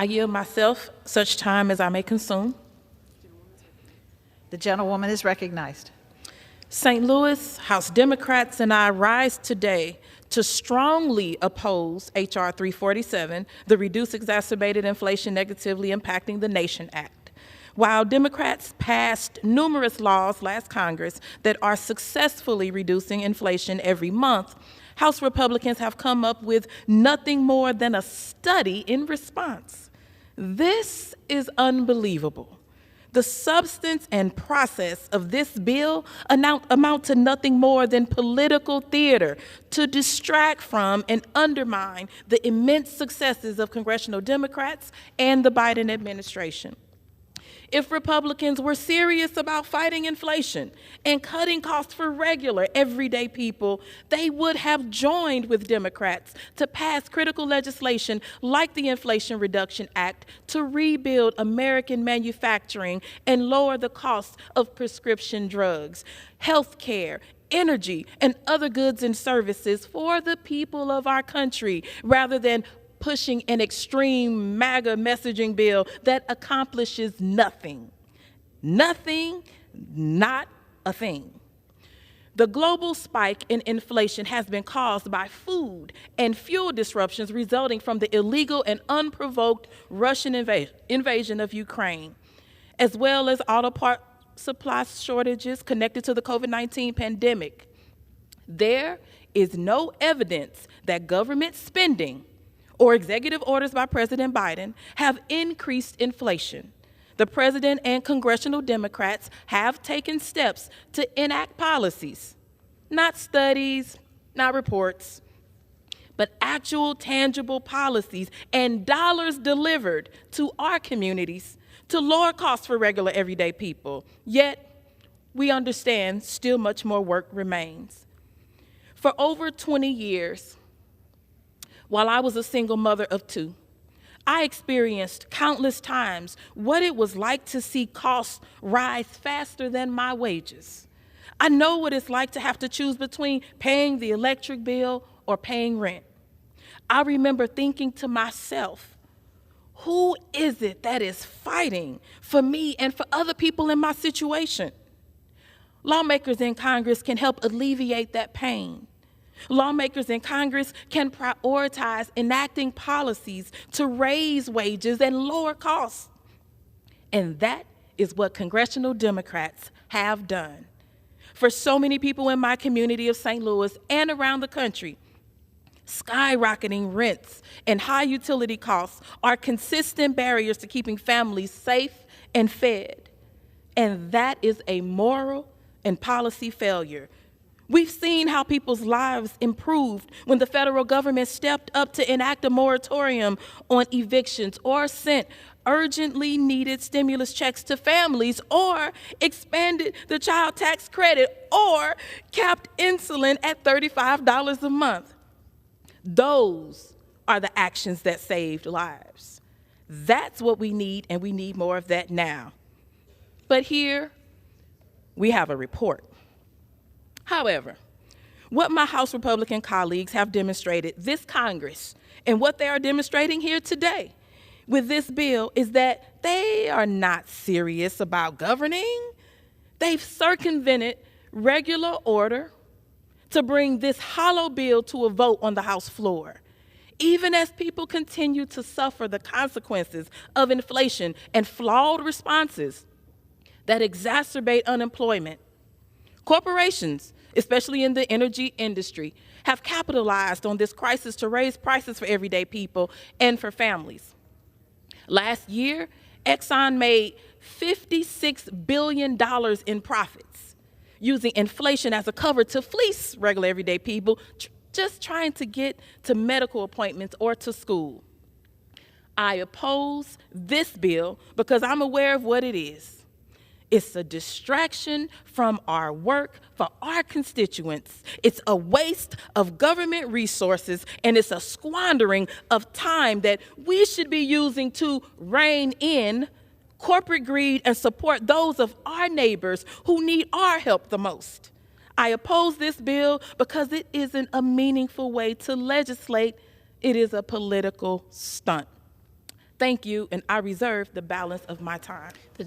I yield myself such time as I may consume. The gentlewoman is recognized. St. Louis House Democrats and I rise today to strongly oppose H.R. 347, the Reduce Exacerbated Inflation Negatively Impacting the Nation Act. While Democrats passed numerous laws last Congress that are successfully reducing inflation every month, House Republicans have come up with nothing more than a study in response. This is unbelievable. The substance and process of this bill amount to nothing more than political theater to distract from and undermine the immense successes of congressional Democrats and the Biden administration. If Republicans were serious about fighting inflation and cutting costs for regular, everyday people, they would have joined with Democrats to pass critical legislation like the Inflation Reduction Act to rebuild American manufacturing and lower the cost of prescription drugs, health care, energy, and other goods and services for the people of our country, rather than pushing an extreme MAGA messaging bill that accomplishes nothing. Nothing, not a thing. The global spike in inflation has been caused by food and fuel disruptions resulting from the illegal and unprovoked Russian invasion of Ukraine, as well as auto part supply shortages connected to the COVID-19 pandemic. There is no evidence that government spending or executive orders by President Biden have increased inflation. The president and congressional Democrats have taken steps to enact policies, not studies, not reports, but actual tangible policies and dollars delivered to our communities to lower costs for regular everyday people. Yet, we understand still much more work remains. For over 20 years, while I was a single mother of two, I experienced countless times what it was like to see costs rise faster than my wages. I know what it's like to have to choose between paying the electric bill or paying rent. I remember thinking to myself, who is it that is fighting for me and for other people in my situation? Lawmakers in Congress can help alleviate that pain. Lawmakers in Congress can prioritize enacting policies to raise wages and lower costs. And that is what congressional Democrats have done. For so many people in my community of St. Louis and around the country, skyrocketing rents and high utility costs are consistent barriers to keeping families safe and fed. And that is a moral and policy failure. We've seen how people's lives improved when the federal government stepped up to enact a moratorium on evictions or sent urgently needed stimulus checks to families or expanded the child tax credit or capped insulin at $35 a month. Those are the actions that saved lives. That's what we need, and we need more of that now. But here we have a report. However, what my House Republican colleagues have demonstrated this Congress and what they are demonstrating here today with this bill is that they are not serious about governing. They've circumvented regular order to bring this hollow bill to a vote on the House floor, even as people continue to suffer the consequences of inflation and flawed responses that exacerbate unemployment. Corporations, especially in the energy industry, have capitalized on this crisis to raise prices for everyday people and for families. Last year, Exxon made $56 billion in profits, using inflation as a cover to fleece regular everyday people just trying to get to medical appointments or to school. I oppose this bill because I'm aware of what it is. It's a distraction from our work for our constituents. It's a waste of government resources, and it's a squandering of time that we should be using to rein in corporate greed and support those of our neighbors who need our help the most. I oppose this bill because it isn't a meaningful way to legislate. It is a political stunt. Thank you, and I reserve the balance of my time. The